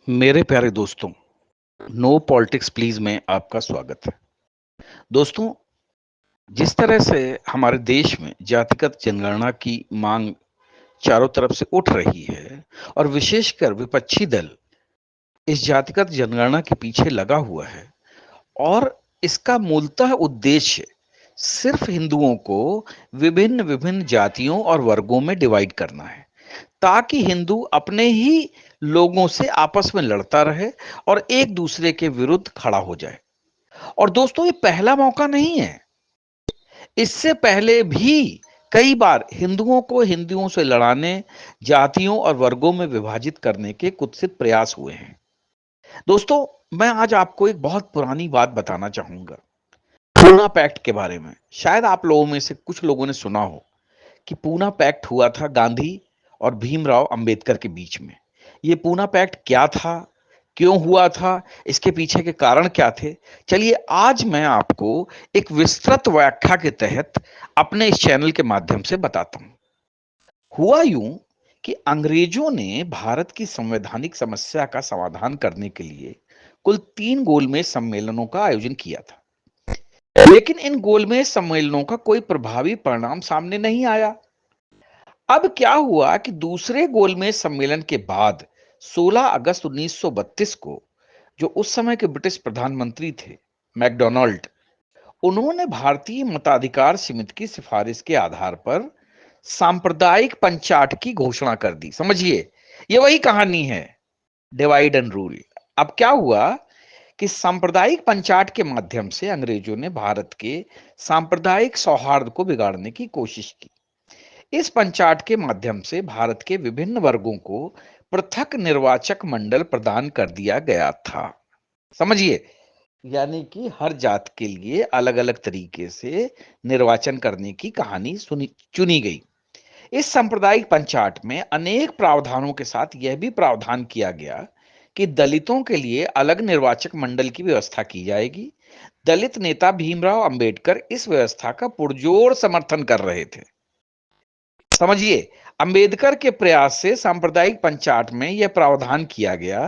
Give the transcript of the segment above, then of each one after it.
मेरे प्यारे दोस्तों, नो पॉलिटिक्स प्लीज में आपका स्वागत है। दोस्तों, जिस तरह से हमारे देश में जातिगत जनगणना की मांग चारों तरफ से उठ रही है और विशेषकर विपक्षी दल इस जातिगत जनगणना के पीछे लगा हुआ है और इसका मूलतः उद्देश्य सिर्फ हिंदुओं को विभिन्न विभिन्न जातियों और वर्गों में डिवाइड करना है, ताकि हिंदू अपने ही लोगों से आपस में लड़ता रहे और एक दूसरे के विरुद्ध खड़ा हो जाए। और दोस्तों, ये पहला मौका नहीं है। इससे पहले भी कई बार हिंदुओं को हिंदुओं से लड़ाने, जातियों और वर्गों में विभाजित करने के कुत्सित प्रयास हुए हैं। दोस्तों, मैं आज आपको एक बहुत पुरानी बात बताना चाहूंगा, पूना पैक्ट के बारे में। शायद आप लोगों में से कुछ लोगों ने सुना हो कि पूना पैक्ट हुआ था गांधी और भीमराव अंबेडकर के बीच में। ये पूना पैक्ट क्या था, क्यों हुआ था, इसके पीछे के कारण क्या थे? चलिए आज मैं आपको एक विस्तृत व्याख्या के तहत अपने इस चैनल के माध्यम से बताता हूं। हुआ यूं कि अंग्रेजों ने भारत की संवैधानिक समस्या का समाधान करने के लिए कुल 3 गोलमेज सम्मेलनों का आयोजन किया था। लेकिन इन गोलमेज सम्मेलनों का कोई प्रभावी परिणाम सामने नहीं आया। अब क्या हुआ कि दूसरे गोलमेज सम्मेलन के बाद 16 अगस्त 1932 को जो उस समय के ब्रिटिश प्रधानमंत्री थे, मैकडोनाल्ड, उन्होंने भारतीय मताधिकार समिति की सिफारिश के आधार पर सांप्रदायिक पंचाट की घोषणा कर दी। समझिए, ये वही कहानी है, डिवाइड एंड रूल। अब क्या हुआ कि सांप्रदायिक पंचाट के माध्यम से अंग्रेजों ने भारत के सांप्रदायिक सौहार्द को बिगाड़ने की कोशिश की। इस पंचाट के माध्यम से भारत के विभिन्न वर्गों को पृथक निर्वाचक मंडल प्रदान कर दिया गया था। समझिए, यानी कि हर जात के लिए अलग अलग तरीके से निर्वाचन करने की कहानी चुनी गई। इस सांप्रदायिक पंचाट में अनेक प्रावधानों के साथ यह भी प्रावधान किया गया कि दलितों के लिए अलग निर्वाचक मंडल की व्यवस्था की जाएगी। दलित नेता भीमराव अंबेडकर इस व्यवस्था का पुरजोर समर्थन कर रहे थे। समझिए, अंबेडकर के प्रयास से सांप्रदायिक पंचाट में यह प्रावधान किया गया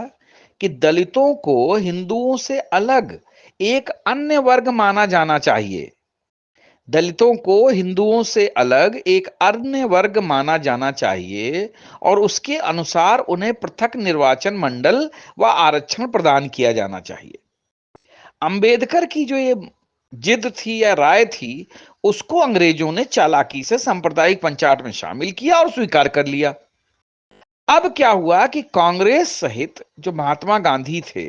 कि दलितों को हिंदुओं से अलग एक अन्य वर्ग माना जाना चाहिए। दलितों को हिंदुओं से अलग एक अन्य वर्ग माना जाना चाहिए और उसके अनुसार उन्हें पृथक निर्वाचन मंडल व आरक्षण प्रदान किया जाना चाहिए। अंबेडकर की जो ये जिद थी या राय थी, उसको अंग्रेजों ने चालाकी से सांप्रदायिक पंचाट में शामिल किया और स्वीकार कर लिया। अब क्या हुआ कि कांग्रेस सहित जो महात्मा गांधी थे,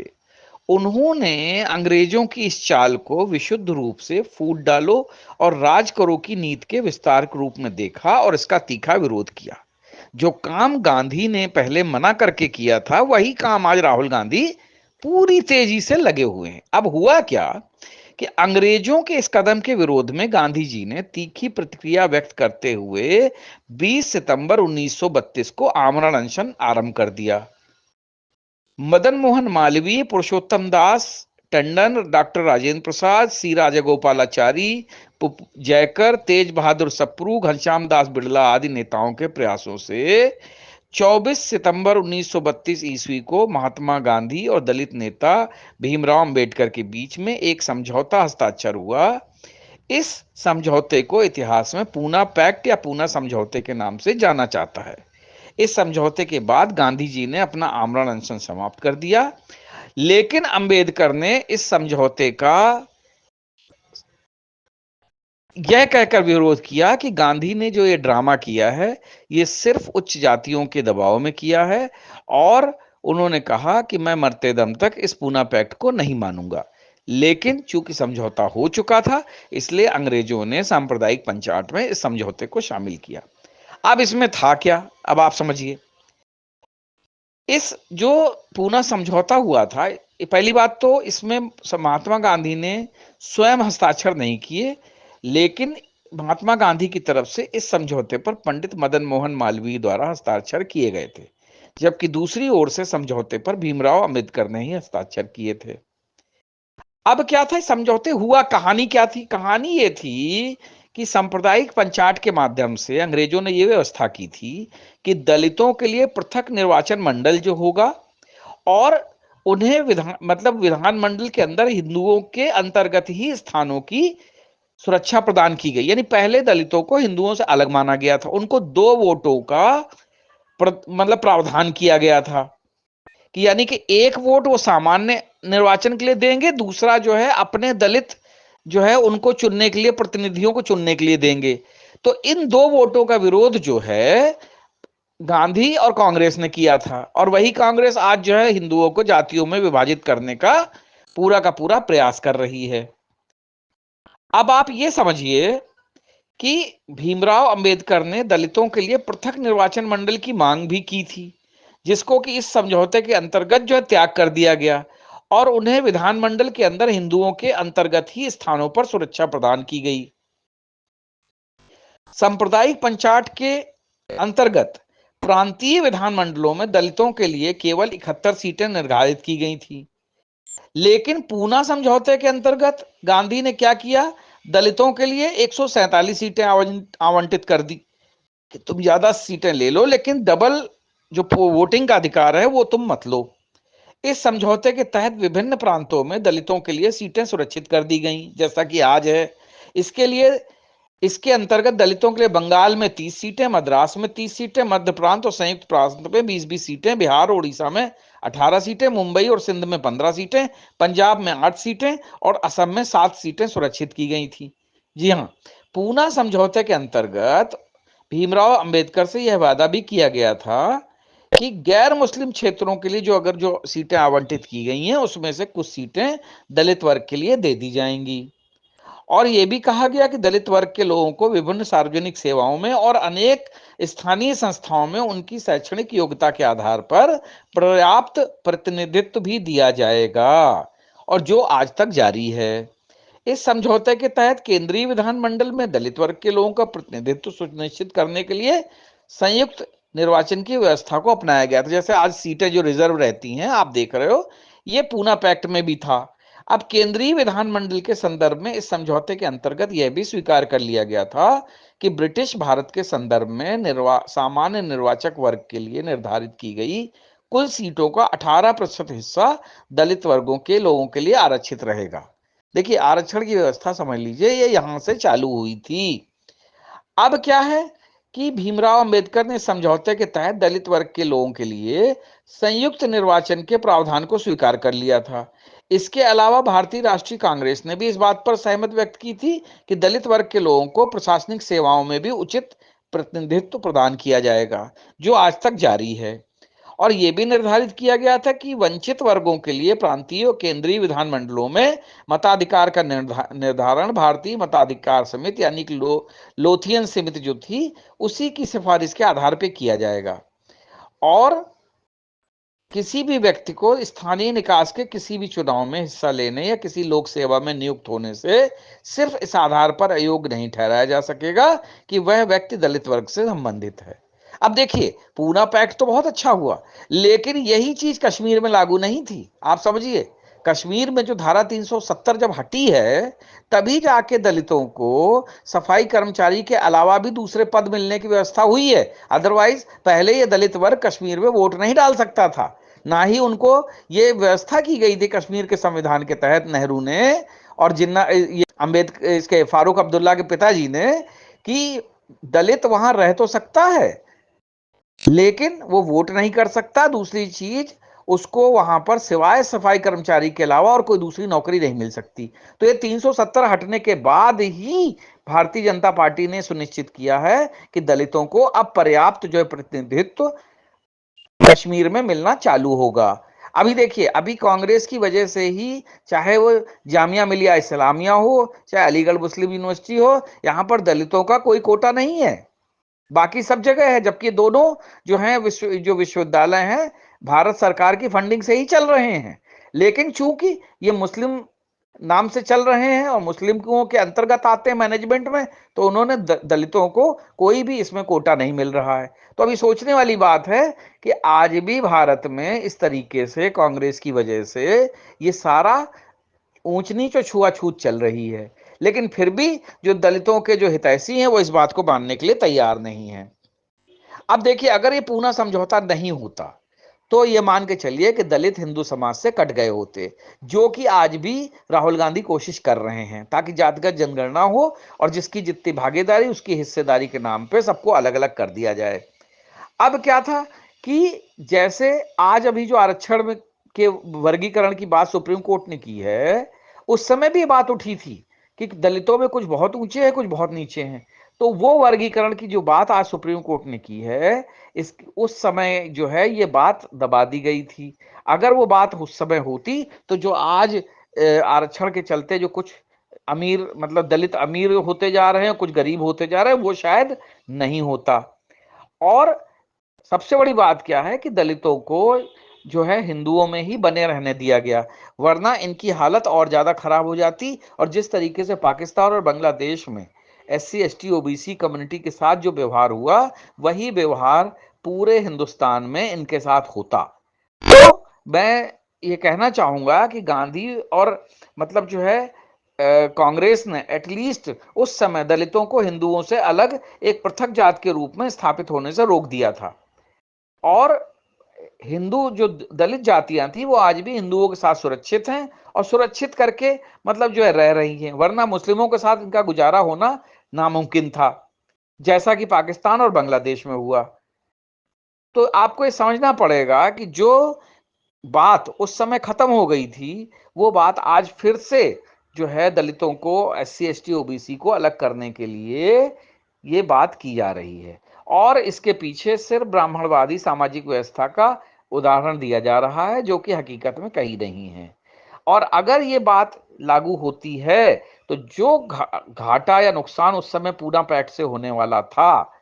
उन्होंने अंग्रेजों की इस चाल को विशुद्ध रूप से फूट डालो और राज करो की नीति के विस्तार के रूप में देखा और इसका तीखा विरोध किया। जो काम गांधी ने पहले मना करके किया था, वही काम आज राहुल गांधी पूरी तेजी से लगे हुए हैं। अब हुआ क्या कि अंग्रेजों के इस कदम के विरोध में गांधी जी ने तीखी प्रतिक्रिया व्यक्त करते हुए 20 सितंबर 1932 को आमरण अनशन आरंभ कर दिया। मदन मोहन मालवीय, पुरुषोत्तम दास टंडन, डॉक्टर राजेंद्र प्रसाद, सी राजगोपालाचारी, जयकर, तेज बहादुर सप्रू, घनश्याम दास बिड़ला आदि नेताओं के प्रयासों से 24 सितंबर 1932 ईस्वी को महात्मा गांधी और दलित नेता भीमराव अंबेडकर के बीच में एक समझौता हस्ताक्षर हुआ। इस समझौते को इतिहास में पूना पैक्ट या पूना समझौते के नाम से जाना जाता है। इस समझौते के बाद गांधी जी ने अपना आमरण अनशन समाप्त कर दिया, लेकिन अंबेडकर ने इस समझौते का यह कहकर विरोध किया कि गांधी ने जो ये ड्रामा किया है, ये सिर्फ उच्च जातियों के दबाव में किया है और उन्होंने कहा कि मैं मरते दम तक इस पूना पैक्ट को नहीं मानूंगा। लेकिन चूंकि समझौता हो चुका था, इसलिए अंग्रेजों ने सांप्रदायिक पंचाट में इस समझौते को शामिल किया। अब इसमें था क्या, अब आप समझिए। इस जो पूना समझौता हुआ था, पहली बात तो इसमें महात्मा गांधी ने स्वयं हस्ताक्षर नहीं किए, लेकिन महात्मा गांधी की तरफ से इस समझौते पर पंडित मदन मोहन मालवीय द्वारा हस्ताक्षर किए गए थे, जबकि दूसरी ओर से समझौते पर भीमराव अंबेडकर ने ही हस्ताक्षर किए थे। अब क्या था समझौते, हुआ कहानी क्या थी? कहानी ये थी कि सांप्रदायिक पंचाट के माध्यम से अंग्रेजों ने यह व्यवस्था की थी कि दलितों के लिए पृथक निर्वाचन मंडल जो होगा और उन्हें विधानमंडल के अंदर हिंदुओं के अंतर्गत ही स्थानों की सुरक्षा प्रदान की गई। यानी पहले दलितों को हिंदुओं से अलग माना गया था, उनको 2 वोटों का प्रावधान किया गया था कि यानी कि 1 वोट वो सामान्य निर्वाचन के लिए देंगे, दूसरा जो है अपने दलित जो है उनको चुनने के लिए, प्रतिनिधियों को चुनने के लिए देंगे। तो इन 2 वोटों का विरोध जो है गांधी और कांग्रेस ने किया था, और वही कांग्रेस आज जो है हिंदुओं को जातियों में विभाजित करने का पूरा प्रयास कर रही है। अब आप ये समझिए कि भीमराव अंबेडकर ने दलितों के लिए पृथक निर्वाचन मंडल की मांग भी की थी, जिसको कि इस समझौते के अंतर्गत जो है त्याग कर दिया गया, और उन्हें विधानमंडल के अंदर हिंदुओं के अंतर्गत ही स्थानों पर सुरक्षा प्रदान की गई। सांप्रदायिक पंचायत के अंतर्गत प्रांतीय विधानमंडलों में दलितों के लिए केवल 71 सीटें निर्धारित की गई थी। लेकिन पूना समझौते के अंतर्गत गांधी ने क्या किया, दलितों के लिए 147 सीटें आवंटित कर दी कि तुम ज्यादा सीटें ले लो, लेकिन डबल जो वोटिंग का अधिकार है वो तुम मत लो। इस समझौते के तहत विभिन्न प्रांतों में दलितों के लिए सीटें सुरक्षित कर दी गई, जैसा कि आज है। इसके अंतर्गत दलितों के लिए बंगाल में 30 सीटें, मद्रास में 30 सीटें, मध्य प्रांत और संयुक्त प्रांत में 20-20 सीटें, बिहार और उड़ीसा में 18 सीटें, मुंबई और सिंध में 15 सीटें, पंजाब में 8 सीटें और असम में 7 सीटें सुरक्षित की गई थी। जी हाँ, पूना समझौते के अंतर्गत भीमराव अंबेडकर से यह वादा भी किया गया था कि गैर मुस्लिम क्षेत्रों के लिए जो सीटें आवंटित की गई हैं उसमें से कुछ सीटें दलित वर्ग के लिए दे दी जाएंगी। और यह भी कहा गया कि दलित वर्ग के लोगों को विभिन्न सार्वजनिक सेवाओं में और अनेक स्थानीय संस्थाओं में उनकी शैक्षणिक योग्यता के आधार पर पर्याप्त प्रतिनिधित्व भी दिया जाएगा, और जो आज तक जारी है। इस समझौते के तहत केंद्रीय विधानमंडल में दलित वर्ग के लोगों का प्रतिनिधित्व सुनिश्चित करने के लिए संयुक्त निर्वाचन की व्यवस्था को अपनाया गया था। जैसे आज सीटें जो रिजर्व रहती हैं, आप देख रहे हो, ये पूना पैक्ट में भी था। अब केंद्रीय विधानमंडल के संदर्भ में इस समझौते के अंतर्गत यह भी स्वीकार कर लिया गया था कि ब्रिटिश भारत के संदर्भ में सामान्य निर्वाचक वर्ग के लिए निर्धारित की गई कुल सीटों का 18% हिस्सा दलित वर्गों के लोगों के लिए आरक्षित रहेगा। देखिए, आरक्षण की व्यवस्था समझ लीजिए, ये यहां से चालू हुई थी। अब क्या है कि भीमराव अंबेडकर ने समझौते के तहत दलित वर्ग के लोगों के लिए संयुक्त निर्वाचन के प्रावधान को स्वीकार कर लिया था। इसके अलावा भारतीय राष्ट्रीय कांग्रेस ने भी इस बात पर सहमति व्यक्त की थी कि दलित वर्ग के लोगों को प्रशासनिक सेवाओं में भी उचित प्रतिनिधित्व प्रदान किया जाएगा, जो आज तक जारी है। और यह भी निर्धारित किया गया था कि वंचित वर्गों के लिए प्रांतीय और केंद्रीय विधानमंडलों में मताधिकार का निर्धारण भारतीय मताधिकार समिति यानी कि लोथियन समिति जो थी उसी की सिफारिश के आधार पर किया जाएगा। और किसी भी व्यक्ति को स्थानीय निकाय के किसी भी चुनाव में हिस्सा लेने या किसी लोक सेवा में नियुक्त होने से सिर्फ इस आधार पर अयोग्य नहीं ठहराया जा सकेगा कि वह व्यक्ति दलित वर्ग से संबंधित है। अब देखिए, पूना पैक्ट तो बहुत अच्छा हुआ, लेकिन यही चीज कश्मीर में लागू नहीं थी। आप समझिए, कश्मीर में जो धारा 370 जब हटी है, तभी जाके दलितों को सफाई कर्मचारी के अलावा भी दूसरे पद मिलने की व्यवस्था हुई है। अदरवाइज पहले ये दलित वर्ग कश्मीर में वोट नहीं डाल सकता था, ना ही उनको ये व्यवस्था की गई थी कश्मीर के संविधान के तहत नेहरू ने और जिन्ना ये अम्बेडकर इसके फारूक अब्दुल्ला के पिताजी ने, कि दलित वहां रह तो सकता है लेकिन वो वोट नहीं कर सकता। दूसरी चीज, उसको वहां पर सिवाय सफाई कर्मचारी के अलावा और कोई दूसरी नौकरी नहीं मिल सकती। तो ये 370 हटने के बाद ही भारतीय जनता पार्टी ने सुनिश्चित किया है कि दलितों को अब पर्याप्त जो है प्रतिनिधित्व कश्मीर में मिलना चालू होगा। अभी देखिए, अभी कांग्रेस की वजह से ही, चाहे वो जामिया मिलिया इस्लामिया हो, चाहे अलीगढ़ मुस्लिम यूनिवर्सिटी हो, यहां पर दलितों का कोई कोटा नहीं है, बाकी सब जगह है। जबकि दोनों जो हैं विश्वविद्यालय हैं भारत सरकार की फंडिंग से ही चल रहे हैं, लेकिन चूंकि ये मुस्लिम नाम से चल रहे हैं और मुस्लिमों के अंतर्गत आते हैं मैनेजमेंट में, तो उन्होंने दलितों को कोई भी इसमें कोटा नहीं मिल रहा है। तो अभी सोचने वाली बात है कि आज भी भारत में इस तरीके से कांग्रेस की वजह से ये सारा ऊंच नीच और छुआछूत चल रही है, लेकिन फिर भी जो दलितों के जो हितैषी हैं वो इस बात को मानने के लिए तैयार नहीं है। अब देखिए, अगर ये पूना समझौता नहीं होता तो ये मान के चलिए कि दलित हिंदू समाज से कट गए होते, जो कि आज भी राहुल गांधी कोशिश कर रहे हैं ताकि जातिगत जनगणना हो और जिसकी जितनी भागीदारी उसकी हिस्सेदारी के नाम पे सबको अलग अलग कर दिया जाए। अब क्या था कि जैसे आज अभी जो आरक्षण में के वर्गीकरण की बात सुप्रीम कोर्ट ने की है, उस समय भी ये बात उठी थी कि दलितों में कुछ बहुत ऊंचे हैं, कुछ बहुत नीचे हैं। तो वो वर्गीकरण की जो बात आज सुप्रीम कोर्ट ने की है, इस उस समय जो है ये बात दबा दी गई थी। अगर वो बात उस समय होती तो जो आज आरक्षण के चलते जो कुछ अमीर मतलब दलित अमीर होते जा रहे हैं, कुछ गरीब होते जा रहे हैं, वो शायद नहीं होता। और सबसे बड़ी बात क्या है कि दलितों को जो है हिंदुओं में ही बने रहने दिया गया, वरना इनकी हालत और ज्यादा खराब हो जाती। और जिस तरीके से पाकिस्तान और बांग्लादेश में SC ST OBC कम्युनिटी के साथ जो व्यवहार हुआ, वही व्यवहार पूरे हिंदुस्तान में इनके साथ होता। तो मैं ये कहना चाहूंगा कि गांधी और मतलब जो है कांग्रेस ने एटलीस्ट उस समय दलितों को हिंदुओं से अलग एक पृथक जात के रूप में स्थापित होने से रोक दिया था। और हिंदू जो दलित जातियां थी वो आज भी हिंदुओं के साथ सुरक्षित हैं और सुरक्षित करके मतलब जो है रह रही हैं, वरना मुस्लिमों के साथ इनका गुजारा होना नामुमकिन था, जैसा कि पाकिस्तान और बांग्लादेश में हुआ। तो आपको ये समझना पड़ेगा कि जो बात उस समय खत्म हो गई थी, वो बात आज फिर से जो है दलितों को SC ST OBC को अलग करने के लिए ये बात की जा रही है। और इसके पीछे सिर्फ ब्राह्मणवादी सामाजिक व्यवस्था का उदाहरण दिया जा रहा है, जो कि हकीकत में कहीं नहीं है। और अगर ये बात लागू होती है तो जो घाटा या नुकसान उस समय पूना पैक्ट से होने वाला था,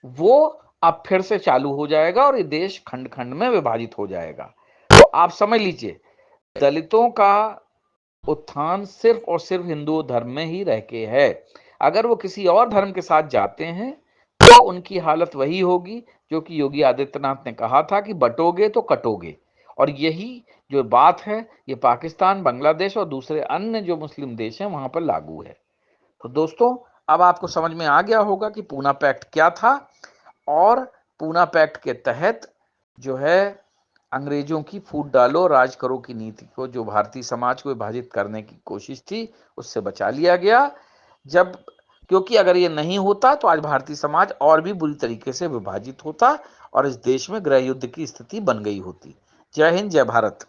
वो अब फिर से चालू हो जाएगा और ये देश खंड खंड में विभाजित हो जाएगा। तो आप समझ लीजिए, दलितों का उत्थान सिर्फ और सिर्फ हिंदू धर्म में ही रह के है। अगर वो किसी और धर्म के साथ जाते हैं तो उनकी हालत वही होगी जो कि योगी आदित्यनाथ ने कहा था कि बटोगे तो कटोगे। और यही जो बात है ये पाकिस्तान, बांग्लादेश और दूसरे अन्य जो मुस्लिम देश हैं वहां पर लागू है। तो दोस्तों, अब आपको समझ में आ गया होगा कि पूना पैक्ट क्या था और पूना पैक्ट के तहत जो है अंग्रेजों की फूट डालो राज करो की नीति को जो भारतीय समाज को विभाजित करने की कोशिश थी, उससे बचा लिया गया। जब क्योंकि अगर ये नहीं होता तो आज भारतीय समाज और भी बुरी तरीके से विभाजित होता और इस देश में गृह युद्ध की स्थिति बन गई होती। जय हिंद, जय भारत।